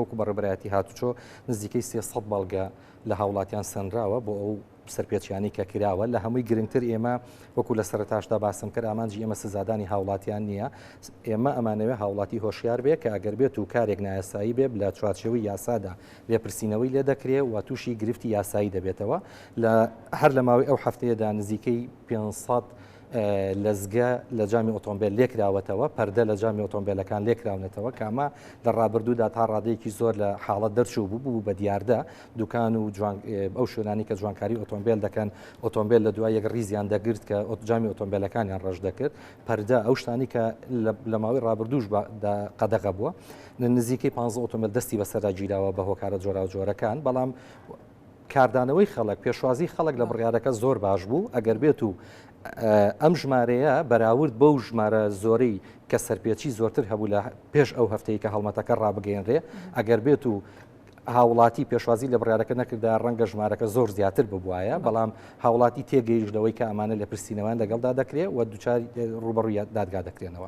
وەکو بەڕێبەرایەتی هاتوچۆ نزیکەی 300 بەڵگە لە هاوڵاتیان سەنراوە بۆ ئەو سەرپێچیانی کە کراوە لە هەمووی گرنگتر ئێمە وەکو لە سەرتاشدا باسم کرد ئامانجی ئێمە سزادانی هاوڵاتیان نییە ئێمە ئەمانەوێ هاوڵاتی هۆشیار بێ کە ئەگەر بێت و کارێک نایاسایی بێ لە چوارچێوەی یاسادا لێپرسینەوەی لێ دەکرێت و تووشی گرفتی یاسایی دەبێتەوە هەر لە ماوەی ئەو هەفتەیەدا نزیکەی 500 لەزگە لە جامی ئۆتۆمبیل لێکراوەتەوە پەردە لە جامی ئۆتۆمبیلەکان لێکراونێتەوە کەمە لە ڕابردوودا تا ڕادەیەکی زۆر لە حاڵەت دەرچوو بوو بە دیاردە دوکان و ئەو شوێنانی کە جوانکاری ئۆتۆمبیل دەکەن ئۆتۆمبیل لە دوای یەک ریزیان دەگرت کە جامی ئۆتۆمبیلەکانیان ڕەش دەکرد پەردە ئەو شتانی کە لە ماوەی ڕابردووش قەدەغە بووە نزیکەی 15 ئۆتۆمبیل دەستی بەسەردا گیراوە بە هۆکارە جۆرا و جۆرەکان بەڵام کاردانەوەی خەڵک پێشوازی خەڵک لە بڕیارەکە زۆر باش بوو ئەگەر بێت و ئەم ژمارەیە بەراورد بەو ژمارە زۆرەی کە سەرپێچی زۆرتر هەبوو لە پێش ئەو هەفتەیە کە هەڵمەتەکە ڕابگەێنرێ ئەگەر بێت و هاوڵاتی پێشوازی لە بڕیارەکە نەکردا ڕەنگە ژمارەکە زۆر زیاتر ببوایە بەڵام هاوڵاتی تێگەیشتەوەی کە ئەمانە لە پرسیینەوەیان لەگەڵدا دەکرێت و دووچاری ڕوبەڕووی دادگا دەکرێنەوە.